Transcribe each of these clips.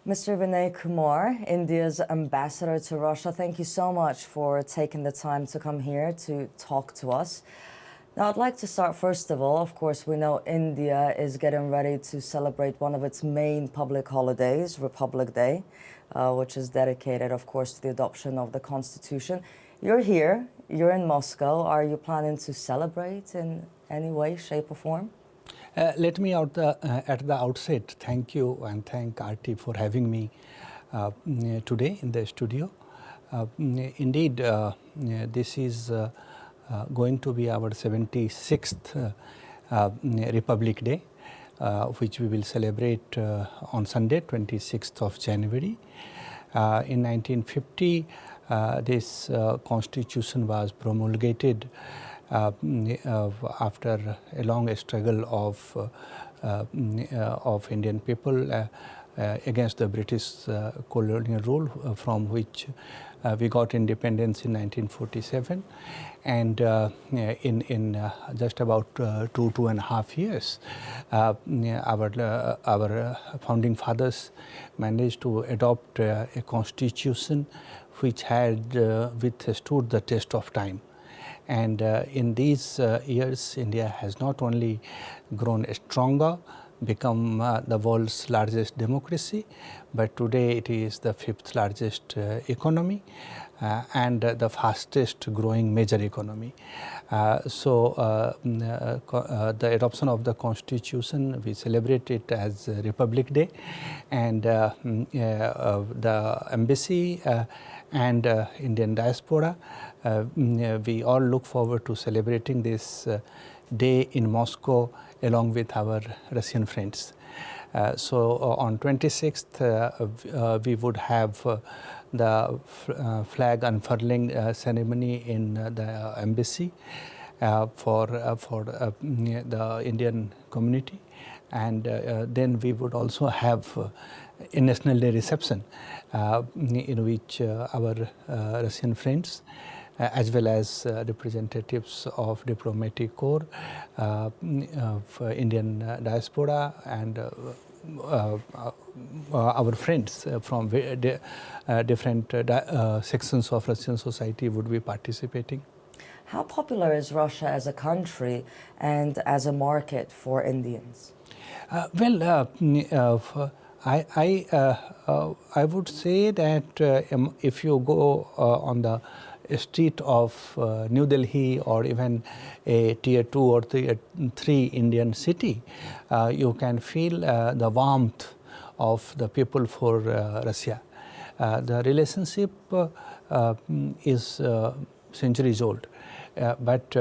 Mr. Vinay Kumar, India's ambassador to Russia, thank you so much for taking the time to come here to talk to us. Now, I'd like to start first of all, of course, we know India is getting ready to celebrate one of its main public holidays, Republic Day, which is dedicated, of course, to the adoption of the Constitution. You're here, you're in Moscow. Are you planning to celebrate in any way, shape or form? Let me at the outset thank you and thank RT for having me today in the studio. Indeed, this is going to be our 76th Republic Day, which we will celebrate on Sunday, 26th of January. In 1950, this constitution was promulgated after a long struggle of Indian people against the British colonial rule, from which we got independence in 1947, and in just about 2.5 years, our founding fathers managed to adopt a constitution which had withstood the test of time. And in these years, India has not only grown stronger, become the world's largest democracy, but today it is the 5th largest economy and the fastest growing major economy. So the adoption of the Constitution, we celebrate it as Republic Day, and the embassy and Indian diaspora, we all look forward to celebrating this day in Moscow along with our Russian friends. So on 26th, we would have the flag unfurling ceremony in the embassy for the Indian community, and then we would also have a National Day reception in which our Russian friends as well as representatives of diplomatic corps, Indian diaspora, and our friends from different sections of Russian society would be participating. How popular is Russia as a country and as a market for Indians? I would say that if you go on the street of New Delhi or even a tier 2 or tier 3 Indian city, you can feel the warmth of the people for Russia. The relationship is centuries old, but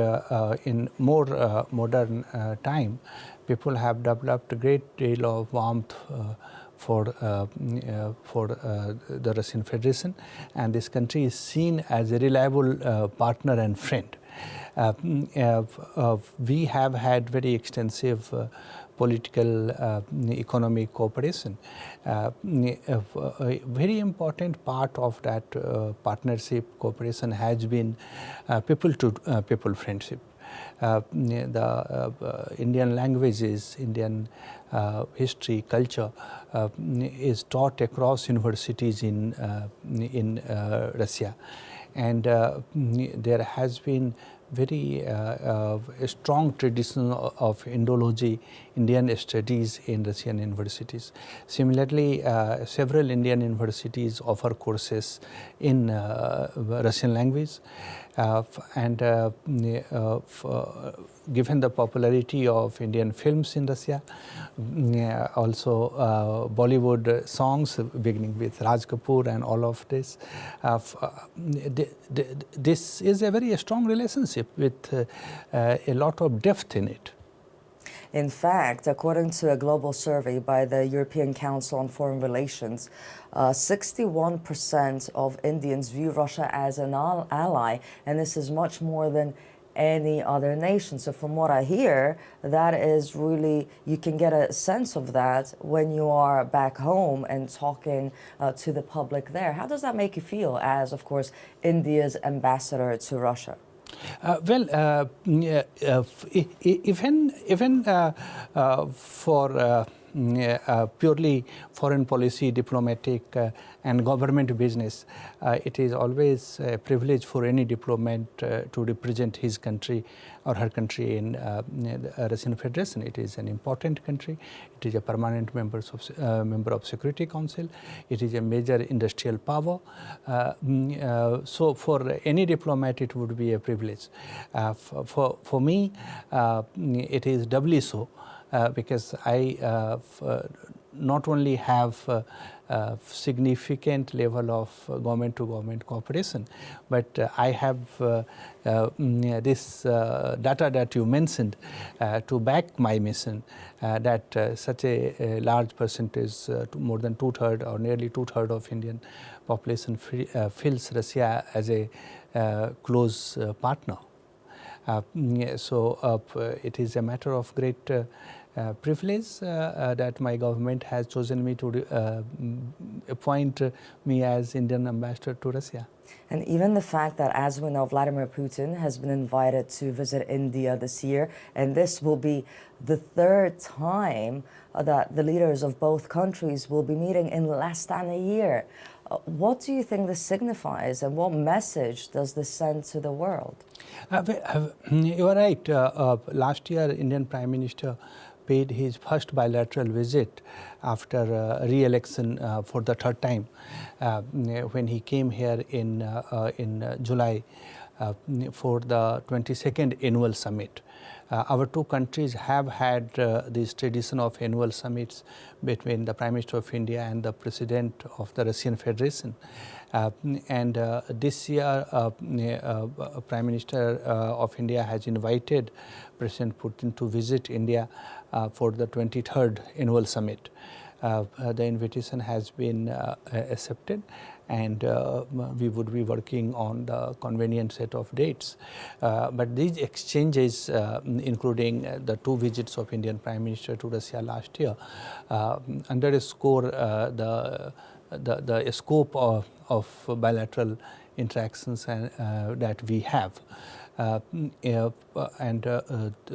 in more modern time, people have developed a great deal of warmth for the Russian Federation, and this country is seen as a reliable partner and friend. We have had very extensive political, economic cooperation. A very important part of that partnership cooperation has been people-to-people friendship. The Indian languages, Indian history, culture is taught across universities in Russia, and there has been very strong tradition of Indology, Indian studies in Russian universities. Similarly, several Indian universities offer courses in Russian language, and given the popularity of Indian films in Russia, also Bollywood songs beginning with Raj Kapoor and all of this, this is a very strong relationship with a lot of depth in it. In fact, according to a global survey by the European Council on Foreign Relations, 61% of Indians view Russia as an ally, and this is much more than any other nation. So from what I hear, that is really, you can get a sense of that when you are back home and talking to the public there. How does that make you feel as, of course, India's ambassador to Russia? Even for purely foreign policy, diplomatic and government business. It is always a privilege for any diplomat to represent his country or her country in the Russian Federation. It is an important country. It is a permanent member of Security Council. It is a major industrial power. So for any diplomat, it would be a privilege. For me, it is doubly so. Because I not only have significant level of government-to-government cooperation, but I have this data that you mentioned to back my mission, that such a large percentage, more than two-thirds or nearly two-thirds of Indian population feels Russia as a close partner. So it is a matter of great privilege that my government has chosen me to appoint me as Indian ambassador to Russia. And even the fact that, as we know, Vladimir Putin has been invited to visit India this year, and this will be the third time that the leaders of both countries will be meeting in less than a year. What do you think this signifies, and what message does this send to the world? You are right. Last year, Indian Prime Minister paid his first bilateral visit after re-election for the third time when he came here in July for the 22nd annual summit. Our two countries have had this tradition of annual summits between the Prime Minister of India and the President of the Russian Federation. And this year, Prime Minister of India has invited President Putin to visit India for the 23rd annual summit. The invitation has been accepted, and we would be working on the convenient set of dates. But these exchanges, including the two visits of Indian Prime Minister to Russia last year, underscore the scope of bilateral interactions that we have. And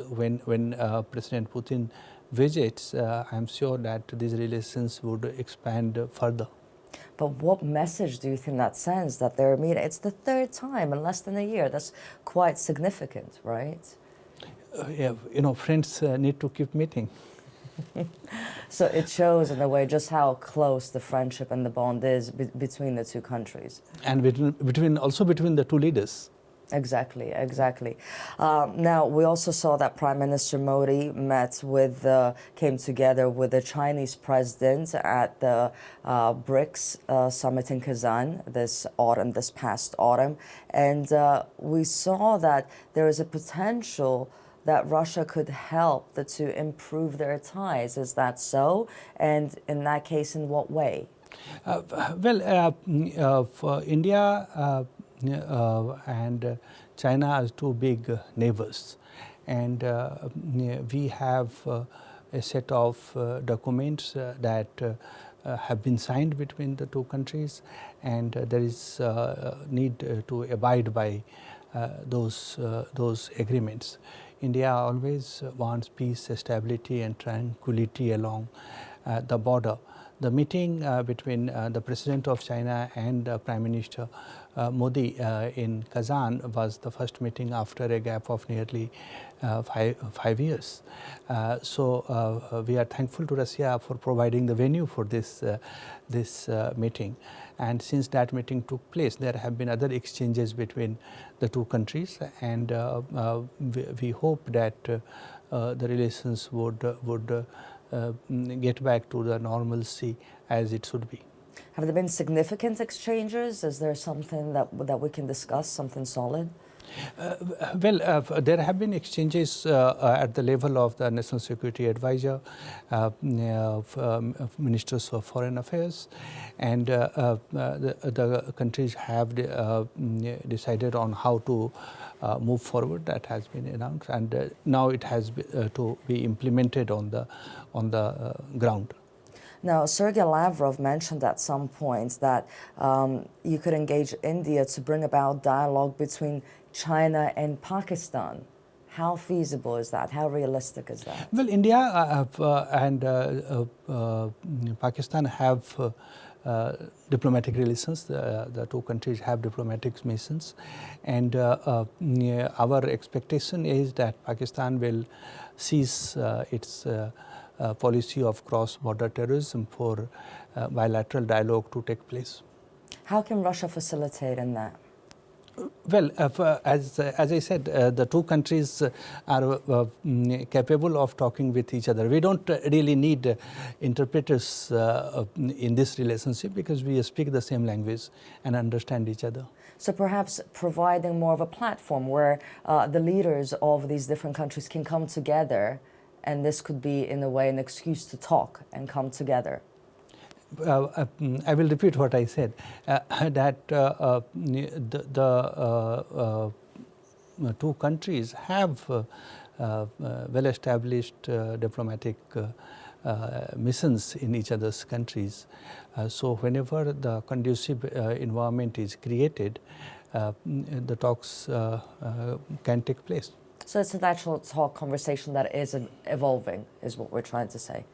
when President Putin visits, I'm sure that these relations would expand further. But what message do you think that sends, that they're meeting? It's the third time in less than a year. That's quite significant, right? Yeah, friends need to keep meeting. So it shows, in a way, just how close the friendship and the bond is between the two countries. And between the two leaders. Exactly, exactly. Now, we also saw that Prime Minister Modi came together with the Chinese president at the BRICS summit in Kazan this past autumn. And we saw that there is a potential that Russia could help to improve their ties. Is that so? And in that case, in what way? For India and China are two big neighbors, and we have a set of documents that have been signed between the two countries, and there is need to abide by those agreements. India always wants peace, stability and tranquility along the border. The meeting between the President of China and Prime Minister Modi in Kazan was the first meeting after a gap of nearly 5 years. So we are thankful to Russia for providing the venue for this meeting. And since that meeting took place, there have been other exchanges between the two countries, and we hope that the relations would get back to the normalcy as it should be. Have there been significant exchanges? Is there something that we can discuss, something solid? There have been exchanges at the level of the National Security Advisor, Ministers of Foreign Affairs, and the countries have decided on how to move forward. That has been announced, and now it has to be implemented on the ground. Now, Sergei Lavrov mentioned at some point that you could engage India to bring about dialogue between China and Pakistan. How feasible is that? How realistic is that? Well, India and Pakistan have diplomatic relations. The two countries have diplomatic missions, and our expectation is that Pakistan will cease its policy of cross-border terrorism for bilateral dialogue to take place. How can Russia facilitate in that? Well, as I said, the two countries are capable of talking with each other. We don't really need interpreters in this relationship because we speak the same language and understand each other. So perhaps providing more of a platform where the leaders of these different countries can come together, and this could be, in a way, an excuse to talk and come together. I will repeat what I said, that the two countries have well-established diplomatic missions in each other's countries. So whenever the conducive environment is created, the talks can take place. So it's a natural talk conversation that is evolving, is what we're trying to say.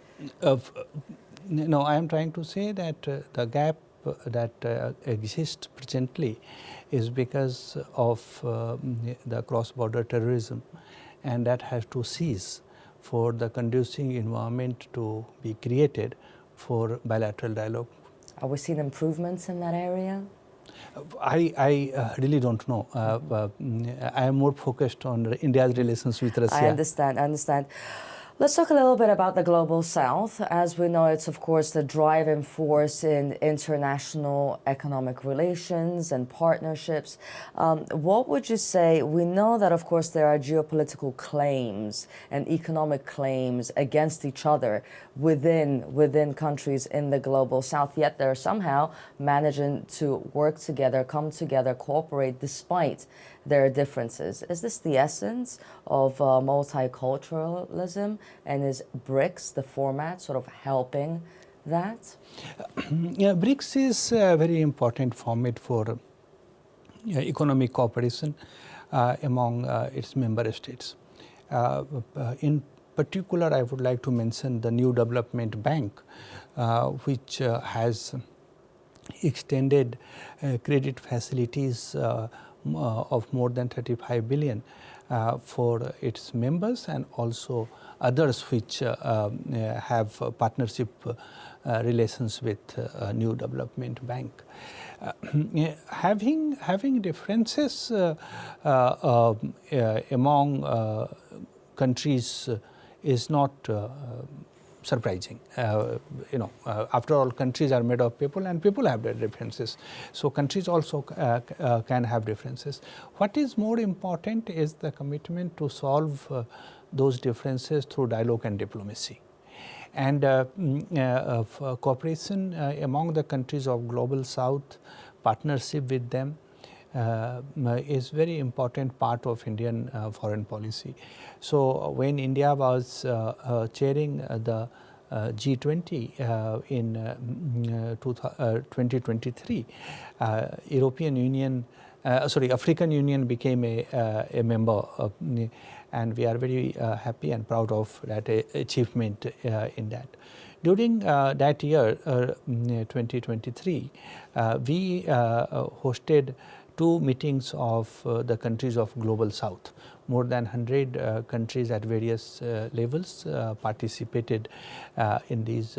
No, I am trying to say that the gap that exists presently is because of the cross-border terrorism, and that has to cease for the conducive environment to be created for bilateral dialogue. Are we seeing improvements in that area? I really don't know. I am more focused on India's relations with Russia. I understand. Let's talk a little bit about the Global South. As we know, it's of course the driving force in international economic relations and partnerships. What would you say? We know that of course there are geopolitical claims and economic claims against each other within countries in the Global South, yet they're somehow managing to work together, come together, cooperate despite their differences. Is this the essence of multiculturalism, and is BRICS, the format, sort of helping that? Yeah, BRICS is a very important format for economic cooperation among its member states. In particular, I would like to mention the New Development Bank, which has extended credit facilities of more than 35 billion for its members, and also others which have partnership relations with New Development Bank. Having differences among countries is not surprising. After all, countries are made of people, and people have their differences. So countries also can have differences. What is more important is the commitment to solve those differences through dialogue and diplomacy. And cooperation among the countries of Global South, partnership with them, is very important part of Indian foreign policy. So when India was chairing the G20 in 2023, African Union became a member, and we are very happy and proud of that achievement in that. During that year, 2023, we hosted 2 meetings of the countries of Global South. More than 100 countries at various levels participated in these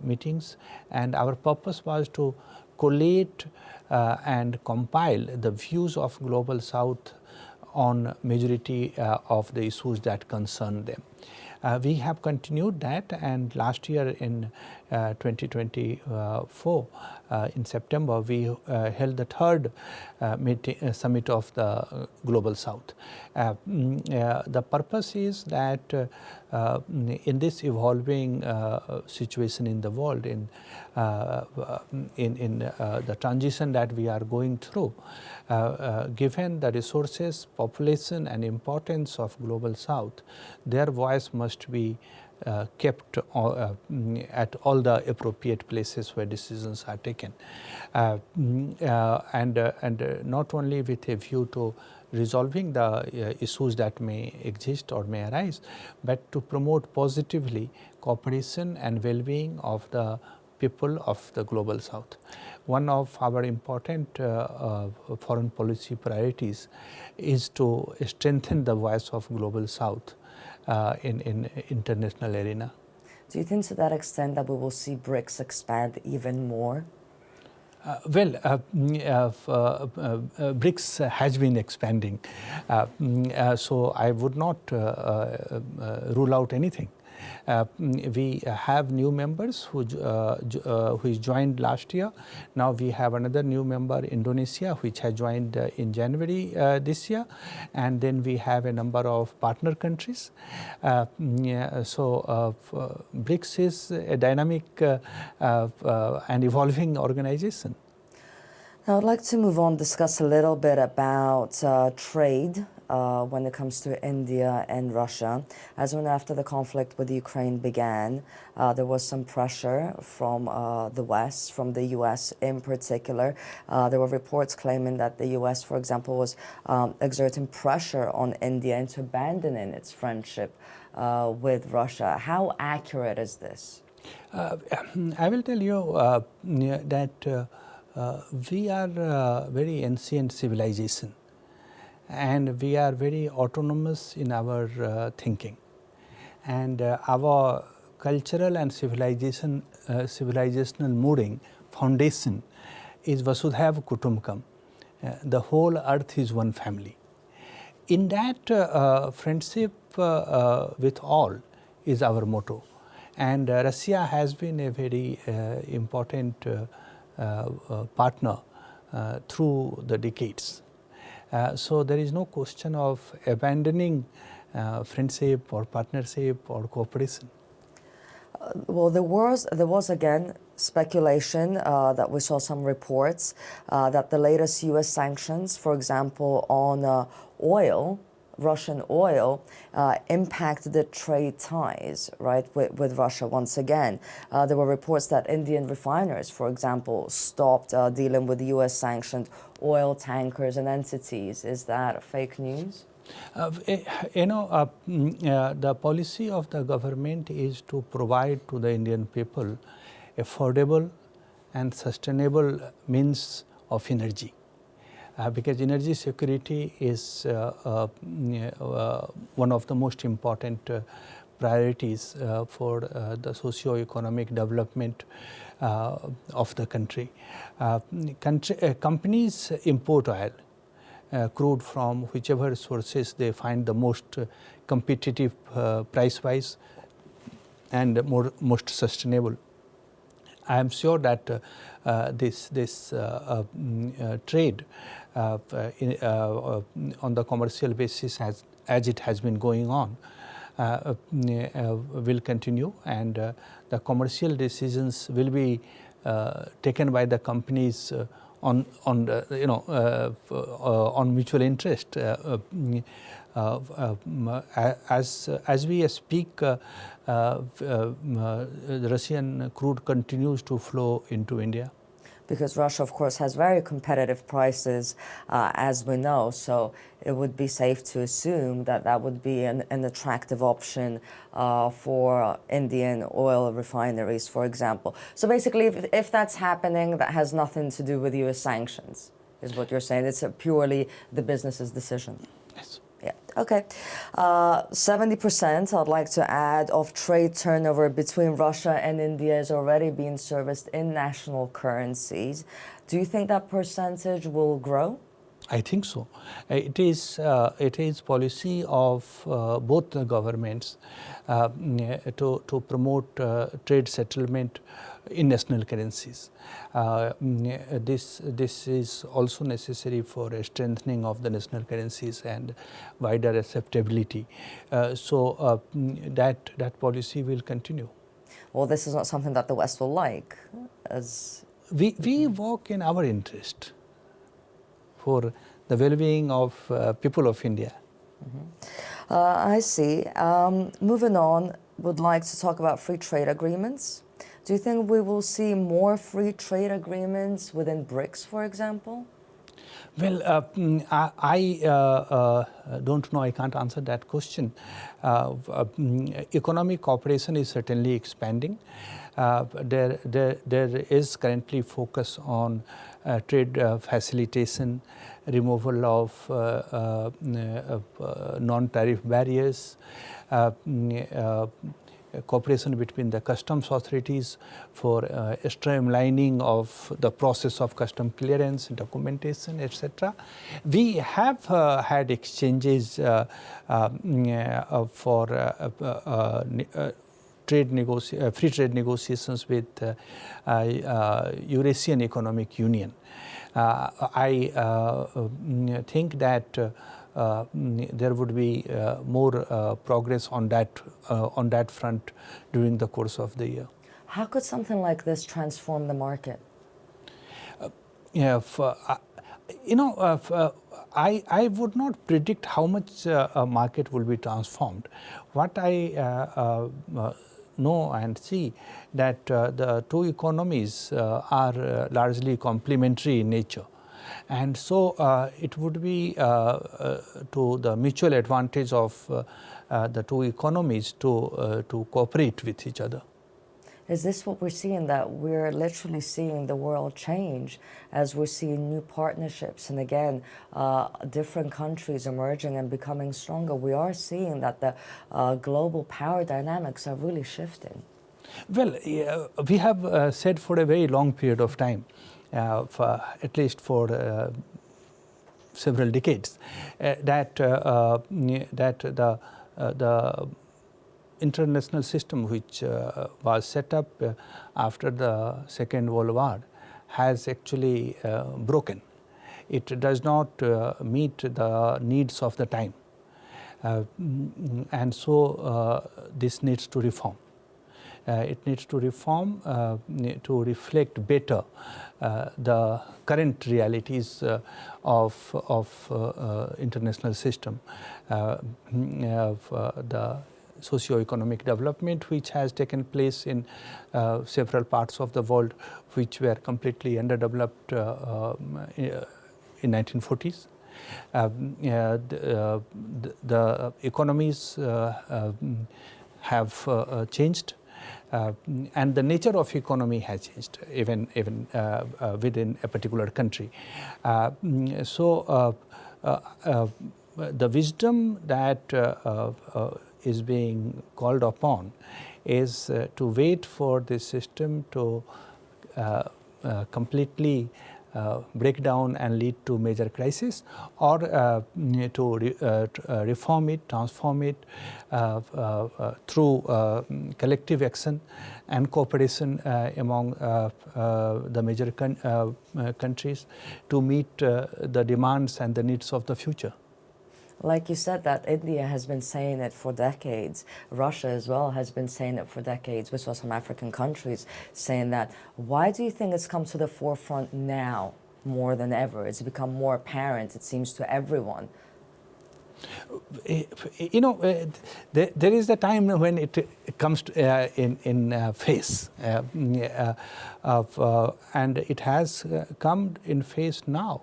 meetings, and our purpose was to collate and compile the views of Global South on majority of the issues that concern them. We have continued that, and last year in 2024, in September, we held the 3rd summit of the Global South. The purpose is that in this evolving situation in the world, in the transition that we are going through, given the resources, population and importance of Global South, their voice must be kept at all the appropriate places where decisions are taken. And not only with a view to resolving the issues that may exist or may arise, but to promote positively cooperation and well-being of the people of the global south. One of our important foreign policy priorities is to strengthen the voice of global south in international arena. Do you think to that extent that we will see BRICS expand even more? BRICS has been expanding, so I would not rule out anything. We have new members who joined last year. Now we have another new member, Indonesia, which has joined in January this year, and then we have a number of partner countries. So BRICS is a dynamic and evolving organization. Now I'd like to move on, discuss a little bit about trade when it comes to India and Russia. As we know, after the conflict with Ukraine began, there was some pressure from the West, from the U.S. in particular. There were reports claiming that the U.S., for example, was exerting pressure on India into abandoning its friendship with Russia. How accurate is this? I will tell you that we are a very ancient civilization, and we are very autonomous in our thinking, and our cultural and civilizational mooring foundation is Vasudhaiva Kutumbakam. The whole earth is one family. In that, friendship with all is our motto, and Russia has been a very important partner through the decades. So there is no question of abandoning friendship or partnership or cooperation. Well, there was again speculation that we saw some reports that the latest U.S. sanctions, for example, on oil, Russian oil, impacted the trade ties, right, with Russia once again. There were reports that Indian refiners, for example, stopped dealing with U.S. sanctioned oil tankers and entities. Is that fake news? The policy of the government is to provide to the Indian people affordable and sustainable means of energy. Because energy security is one of the most important priorities for the socio-economic development of the country. Companies import oil, crude from whichever sources they find the most competitive price-wise and most sustainable. I am sure that this trade on the commercial basis as it has been going on will continue, and the commercial decisions will be taken by the companies on mutual interest. As we speak, the Russian crude continues to flow into India. Because Russia, of course, has very competitive prices, as we know, so it would be safe to assume that that would be an attractive option for Indian oil refineries, for example. So basically, if that's happening, that has nothing to do with U.S. sanctions, is what you're saying. It's purely the business's decision. Yes. Yeah, okay. 70%, I'd like to add, of trade turnover between Russia and India is already being serviced in national currencies. Do you think that percentage will grow? I think so. It is policy of both the governments to promote trade settlement in national currencies. This is also necessary for a strengthening of the national currencies and wider acceptability. So that policy will continue. Well, this is not something that the West will like, as we work in our interest for the well-being of people of India. I see. Moving on, would like to talk about free trade agreements. Do you think we will see more free trade agreements within BRICS, for example? Well, I don't know, I can't answer that question. Economic cooperation is certainly expanding. There is currently focus on trade facilitation, removal of non-tariff barriers, cooperation between the customs authorities for streamlining of the process of custom clearance, documentation, etc. We have had exchanges for free trade negotiations with Eurasian Economic Union. I think that there would be more progress on that front during the course of the year. How could something like this transform the market? I would not predict how much a market will be transformed. What I know and see that the two economies are largely complementary in nature. And so it would be to the mutual advantage of the two economies to cooperate with each other. Is this what we're seeing, that we're literally seeing the world change as we're seeing new partnerships and again, different countries emerging and becoming stronger? We are seeing that the global power dynamics are really shifting. Well, we have said for a very long period of time, at least for several decades, that the international system which was set up after the Second World War has actually broken. It does not meet the needs of the time, and so this needs to reform. It needs to reform to reflect better the current realities of international system, the socio-economic development which has taken place in several parts of the world which were completely underdeveloped in 1940s. The economies have changed. And the nature of economy has changed even within a particular country. So the wisdom that is being called upon is to wait for this system to completely break down and lead to major crisis, or to reform it, transform it through collective action and cooperation among the major countries to meet the demands and the needs of the future. Like you said, that India has been saying it for decades. Russia as well has been saying it for decades, which was some African countries saying that. Why do you think it's come to the forefront now more than ever? It's become more apparent, it seems, to everyone. You know, there is a time when it comes to, in phase, and it has come in phase now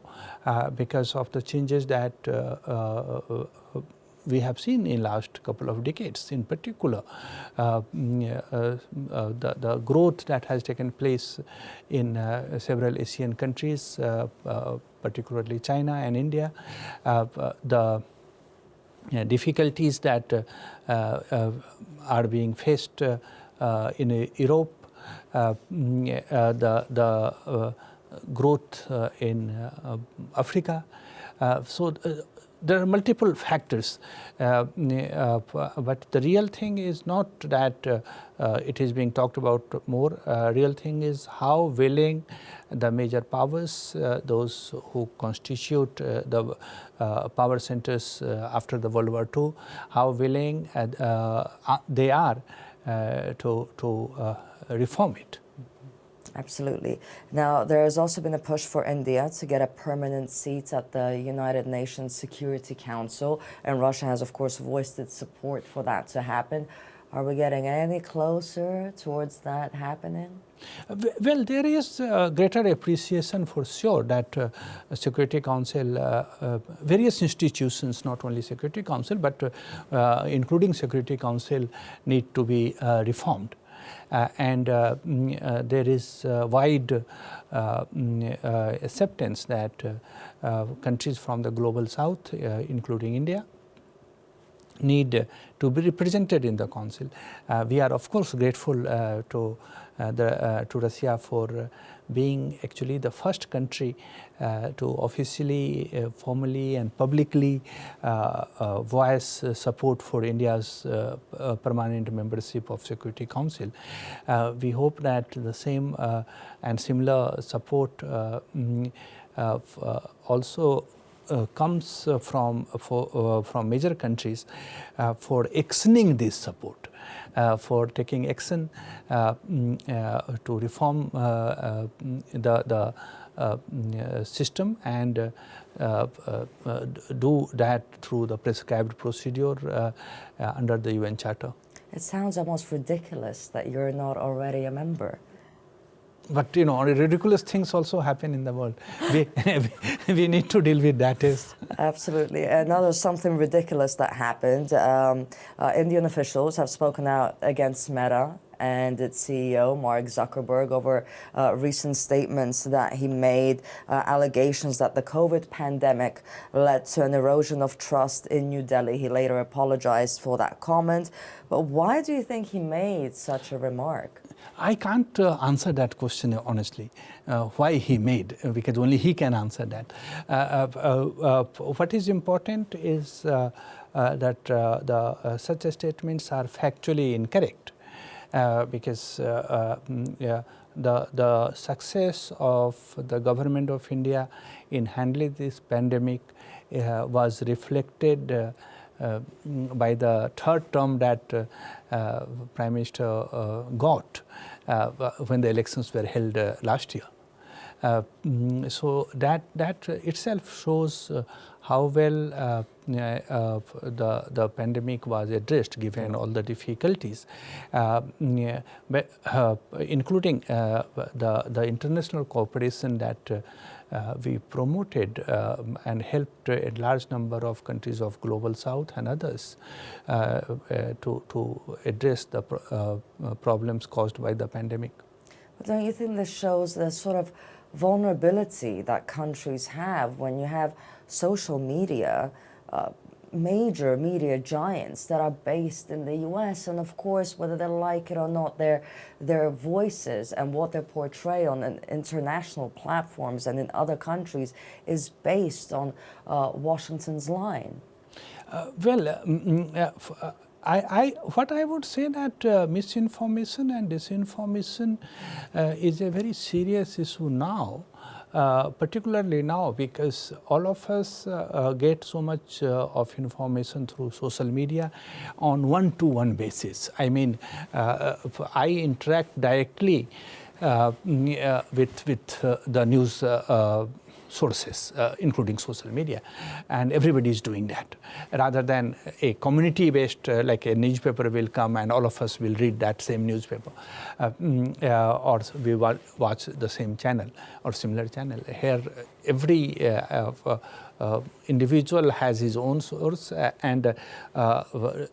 because of the changes that we have seen in last couple of decades. In particular, the growth that has taken place in several Asian countries, particularly China and India, the difficulties that are being faced in Europe, the growth in Africa. So there are multiple factors, but the real thing is not that it is being talked about more. Real thing is how willing the major powers, those who constitute the power centers after the World War II, how willing they are to reform it. Absolutely. Now, there has also been a push for India to get a permanent seat at the United Nations Security Council, and Russia has, of course, voiced its support for that to happen. Are we getting any closer towards that happening? Well, there is greater appreciation for sure that Security Council, various institutions, not only Security Council, but including Security Council, need to be reformed. There is wide acceptance that countries from the global south, including India, need to be represented in the council. We are of course grateful to Russia for being actually the first country to officially, formally and publicly voice support for India's permanent membership of Security Council. We hope that the same and similar support also comes from major countries for actioning this support, for taking action to reform the system and do that through the prescribed procedure under the UN Charter. It sounds almost ridiculous that you're not already a member. But you know, ridiculous things also happen in the world. We need to deal with that. Absolutely. Another something ridiculous that happened. Indian officials have spoken out against Meta and its CEO, Mark Zuckerberg, over recent statements that he made, allegations that the COVID pandemic led to an erosion of trust in New Delhi. He later apologized for that comment. But why do you think he made such a remark? I can't answer that question honestly, why he made, because only he can answer that. What is important is that such statements are factually incorrect, because the success of the government of India in handling this pandemic was reflected by the third term that Prime Minister got when the elections were held last year. So that itself shows how well the pandemic was addressed, given all the difficulties, but including the international cooperation that we promoted and helped a large number of countries of global south and others to address the problems caused by the pandemic. But don't you think this shows the sort of vulnerability that countries have when you have social media, major media giants that are based in the US, and of course, whether they like it or not, their voices and what they portray on international platforms and in other countries is based on Washington's line? What I would say that misinformation and disinformation is a very serious issue now, particularly now, because all of us get so much of information through social media on one-to-one basis. I mean, I interact directly with the news sources, including social media, and everybody is doing that, rather than a community-based, like a newspaper will come and all of us will read that same newspaper, or we watch the same channel or similar channel. Here, every individual has his own source, and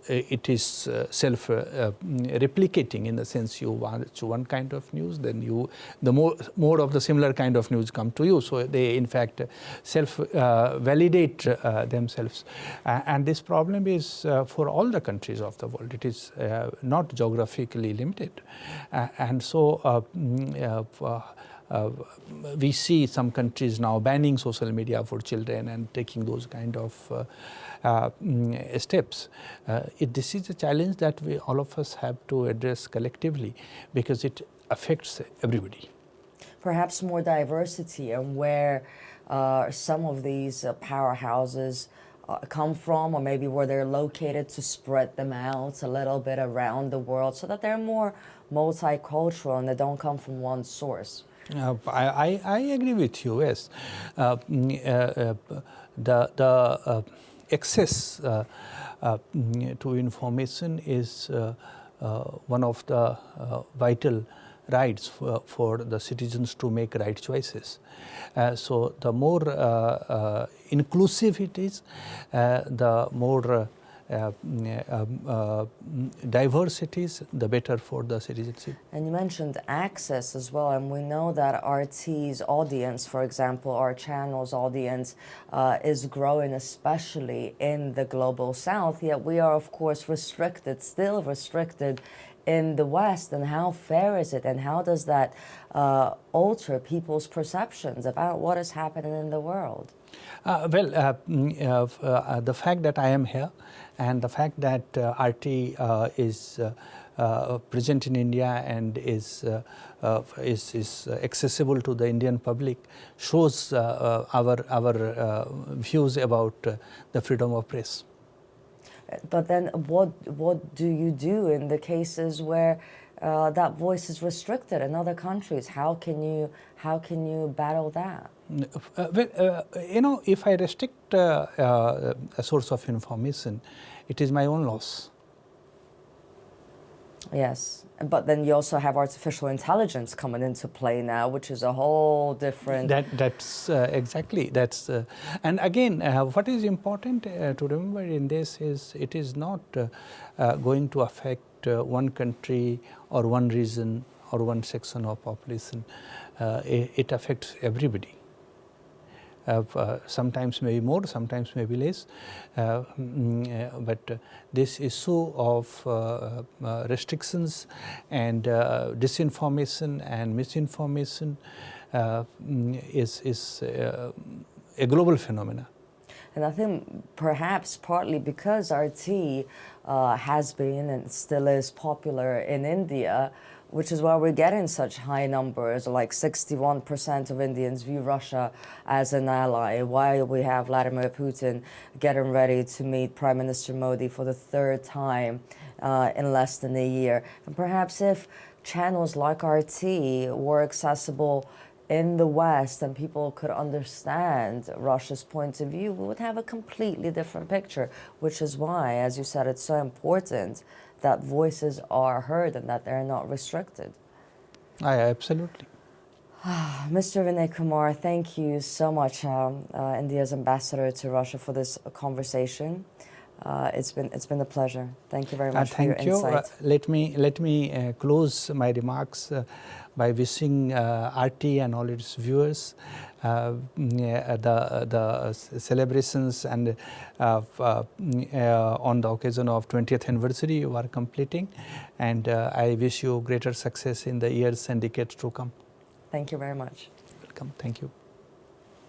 it is self-replicating, in the sense you watch one kind of news, then the more of the similar kind of news come to you. So they in fact self-validate themselves, and this problem is for all the countries of the world. It is not geographically limited, and so we see some countries now banning social media for children and taking those kind of steps. This is a challenge that all of us have to address collectively, because it affects everybody. Perhaps more diversity and where some of these powerhouses come from, or maybe where they're located, to spread them out a little bit around the world so that they're more multicultural and they don't come from one source. I agree with you, yes. The access to information is one of the vital rights for the citizens to make right choices. So the more inclusive it is, the more diverse it is, the better for the citizenship. And you mentioned access as well, and we know that RT's audience, for example, our channel's audience, is growing, especially in the global south, yet we are, of course, restricted, still restricted in the West. And how fair is it, and how does that alter people's perceptions about what is happening in the world? The fact that I am here and the fact that RT is present in India and is accessible to the Indian public shows our views about the freedom of press. But then what do you do in the cases where that voice is restricted in other countries? How can you battle that? If I restrict a source of information, it is my own loss. Yes, but then you also have artificial intelligence coming into play now, which is a whole different... That's exactly, and again, what is important to remember in this is it is not going to affect one country or one region or one section of population. It affects everybody. Sometimes maybe more, sometimes maybe less, but this issue of restrictions and disinformation and misinformation is a global phenomenon. And I think perhaps partly because RT has been and still is popular in India, which is why we're getting such high numbers, like 61% of Indians view Russia as an ally, why we have Vladimir Putin getting ready to meet Prime Minister Modi for the third time in less than a year. And perhaps if channels like RT were accessible in the West and people could understand Russia's point of view, we would have a completely different picture, which is why, as you said, it's so important that voices are heard and that they're not restricted. Absolutely. Mr. Vinay Kumar, thank you so much, India's ambassador to Russia, for this conversation. It's been a pleasure. Thank you very much for your insight. Let me close my remarks by wishing RT and all its viewers the celebrations and on the occasion of 20th anniversary you are completing, and I wish you greater success in the years and decades to come. Thank you very much. Welcome. Thank you.